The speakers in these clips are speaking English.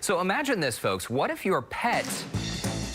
So imagine this, folks. What if your pet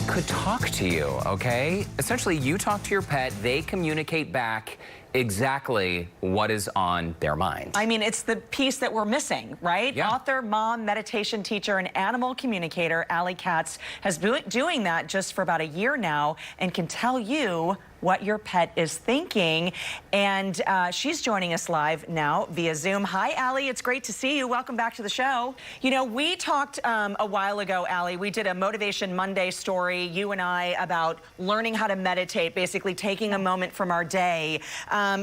could talk to you, okay? Essentially, you talk to your pet, they communicate back exactly what is on their mind. I mean, it's the piece that we're missing, right? Yeah. Author, mom, meditation teacher, and animal communicator Katz has been doing that just for about a year now and can tell you what your pet is thinking. And she's joining us live now via Zoom. Hi, Allie. It's great to see you. Welcome back to the show. You know, we talked a while ago, Allie. We did a Motivation Monday story, you and I, about learning how to meditate, basically taking a moment from our day.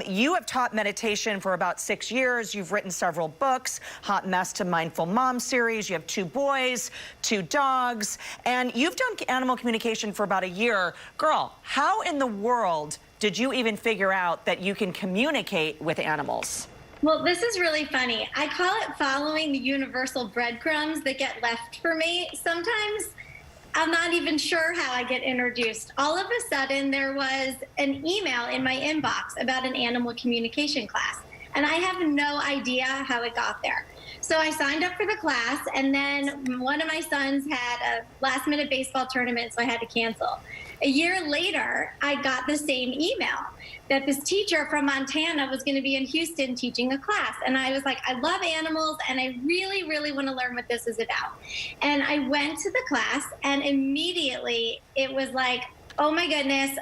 You have taught meditation for about 6 years. You've written several books, Hot Mess to Mindful Mom series. You have 2 boys, 2 dogs, and you've done animal communication for about a year. Girl, how in the world did you even figure out that you can communicate with animals? Well, this is really funny. I call it following the universal breadcrumbs that get left for me. Sometimes I'm not even sure how I get introduced. All of a sudden, there was an email in my inbox about an animal communication class, and I have no idea how it got there. So I signed up for the class, and then one of my sons had a last-minute baseball tournament, so I had to cancel. A year later, I got the same email that this teacher from Montana was going to be in Houston teaching a class. And I was like, I love animals, and I really, really want to learn what this is about. And I went to the class, and immediately it was like, oh my goodness,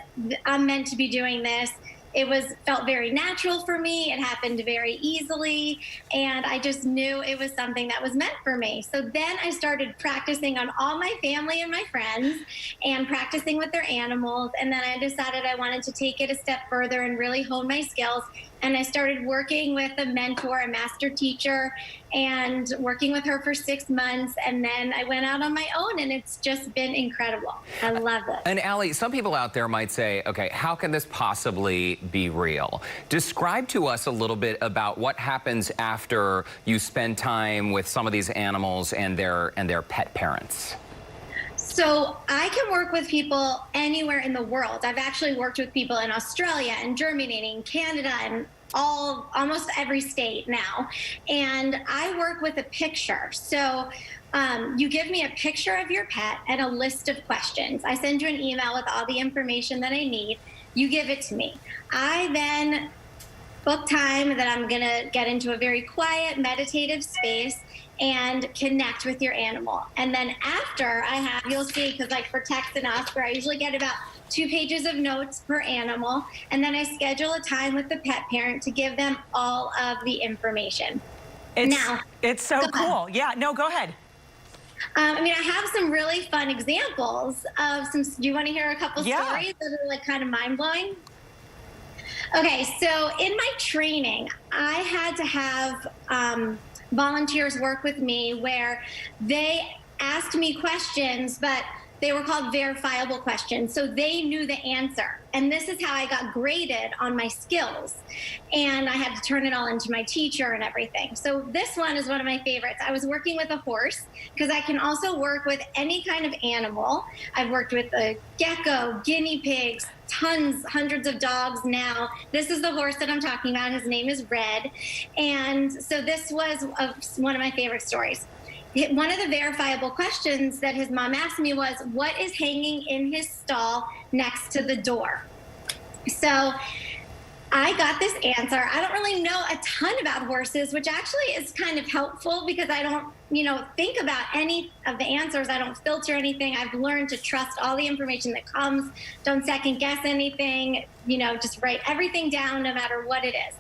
I'm meant to be doing this. It felt very natural for me. It happened very easily. And I just knew it was something that was meant for me. So then I started practicing on all my family and my friends and practicing with their animals. And then I decided I wanted to take it a step further and really hone my skills. And I started working with a mentor, a master teacher, and working with her for 6 months. And then I went out on my own, and it's just been incredible. I love it. And Allie, some people out there might say, okay, how can this possibly be real? Describe to us a little bit about what happens after you spend time with some of these animals and their pet parents. So I can work with people anywhere in the world. I've actually worked with people in Australia and Germany and Canada and almost every state now. And I work with a picture. So you give me a picture of your pet and a list of questions. I send you an email with all the information that I need. You give it to me. I then book time that I'm going to get into a very quiet, meditative space and connect with your animal. And then after you'll see, because like for Tex and Oscar, I usually get about 2 pages of notes per animal. And then I schedule a time with the pet parent to give them all of the information. It's so cool. Yeah, no, go ahead. I mean, I have some really fun examples of do you want to hear a couple stories that are like kind of mind-blowing? Okay, so in my training, I had to have volunteers work with me where they asked me questions, but they were called verifiable questions. So they knew the answer. And this is how I got graded on my skills. And I had to turn it all into my teacher and everything. So this one is one of my favorites. I was working with a horse because I can also work with any kind of animal. I've worked with a gecko, guinea pigs, hundreds of dogs now. This is the horse that I'm talking about. His name is Red. And so this was one of my favorite stories. One of the verifiable questions that his mom asked me was, what is hanging in his stall next to the door? So I got this answer. I don't really know a ton about horses, which actually is kind of helpful because I don't, think about any of the answers. I don't filter anything. I've learned to trust all the information that comes. Don't second guess anything, just write everything down no matter what it is.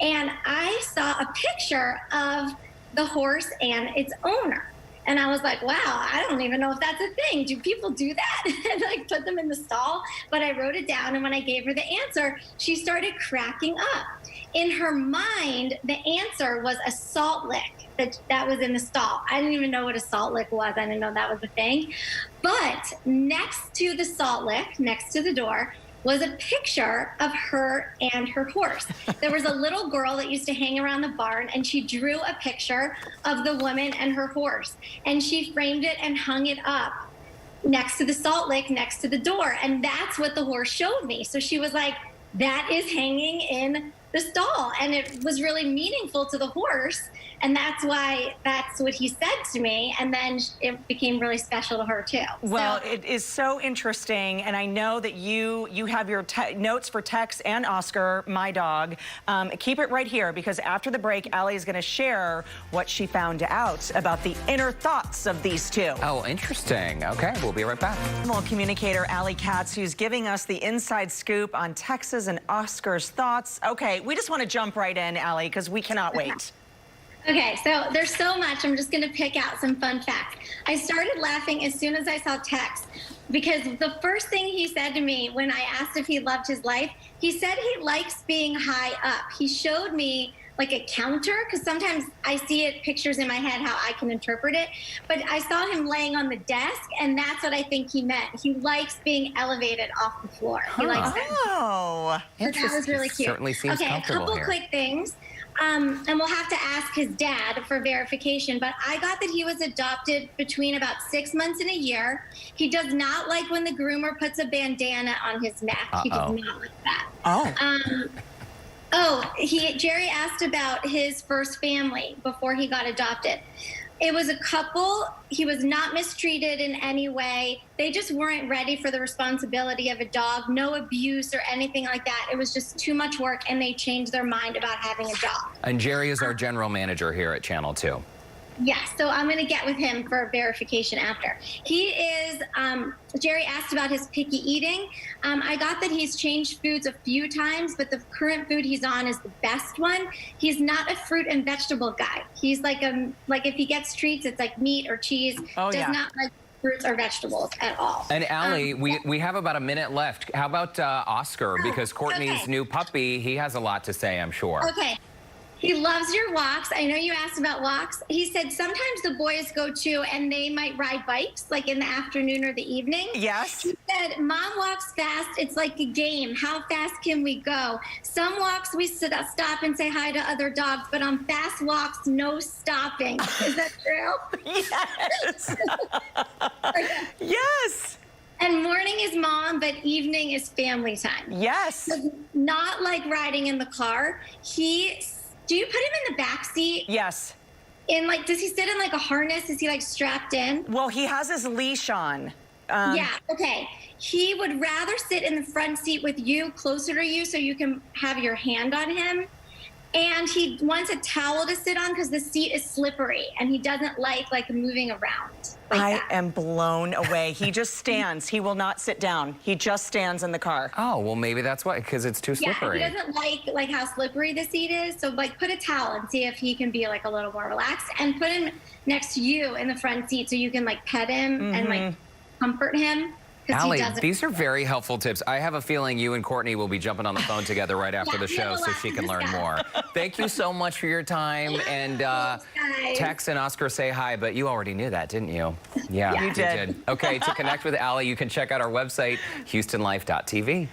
And I saw a picture of the horse and its owner. And I was like, wow, I don't even know if that's a thing. Do people do that? And like put them in the stall? But I wrote it down, and when I gave her the answer, she started cracking up. In her mind, the answer was a salt lick that was in the stall. I didn't even know what a salt lick was. I didn't know that was a thing. But next to the salt lick, next to the door, was a picture of her and her horse. There was a little girl that used to hang around the barn, and she drew a picture of the woman and her horse. And she framed it and hung it up next to the salt lick, next to the door. And that's what the horse showed me. So she was like, that is hanging in the stall, and it was really meaningful to the horse, and that's what he said to me, and then it became really special to her too. Well, it is so interesting, and I know that you have your notes for Tex and Oscar, my dog. Keep it right here, because after the break, Allie is going to share what she found out about the inner thoughts of these two. Oh, interesting. Okay, we'll be right back. Animal communicator Allie Katz, who's giving us the inside scoop on Tex's and Oscar's thoughts. Okay, we just want to jump right in, Allie, because we cannot wait. Okay, so there's so much. I'm just going to pick out some fun facts. I started laughing as soon as I saw Tex, because the first thing he said to me when I asked if he loved his life, he said he likes being high up. He showed me like a counter, because sometimes I see it pictures in my head how I can interpret it, but I saw him laying on the desk, and that's what I think he meant. He likes being elevated off the floor. He likes that. Oh, so that was really cute. Certainly seems okay, a comfortable couple here. quick things. And we'll have to ask his dad for verification, but I got that he was adopted between about 6 months and a year. He does not like when the groomer puts a bandana on his neck. He does not like that. Jerry asked about his first family before he got adopted. It was a couple. He was not mistreated in any way. They just weren't ready for the responsibility of a dog. No abuse or anything like that. It was just too much work, and they changed their mind about having a dog. And Jerry is our general manager here at Channel 2. Yes, so I'm going to get with him for verification after. He is, Jerry asked about his picky eating. I got that he's changed foods a few times, but the current food he's on is the best one. He's not a fruit and vegetable guy. He's like if he gets treats, it's like meat or cheese. Does not like fruits or vegetables at all. And Allie, we have about a minute left. How about Oscar? Because Courtney's new puppy, he has a lot to say, I'm sure. Okay. He loves your walks. I know you asked about walks. He said sometimes the boys go too, and they might ride bikes, like in the afternoon or the evening. Yes. He said, Mom walks fast. It's like a game. How fast can we go? Some walks we stop and say hi to other dogs, but on fast walks, no stopping. Is that true? Yes. Yes. And morning is mom, but evening is family time. Yes. So not like riding in the car. Do you put him in the back seat? Yes. Does he sit in like a harness? Is he like strapped in? Well, he has his leash on. Yeah, okay. He would rather sit in the front seat with you, closer to you, so you can have your hand on him. And he wants a towel to sit on because the seat is slippery, and he doesn't like moving around. I am blown away. He just stands. He will not sit down. He just stands in the car. Oh, well, maybe that's why, because it's too slippery. Yeah, he doesn't like how slippery the seat is. So put a towel and see if he can be a little more relaxed, and put him next to you in the front seat so you can pet him and comfort him. Allie, these are very helpful tips. I have a feeling you and Courtney will be jumping on the phone together right after the show so she can learn more. Thank you so much for your time. And Tex and Oscar say hi, but you already knew that, didn't you? Yeah, you did. Okay, to connect with Allie, you can check out our website, HoustonLife.tv.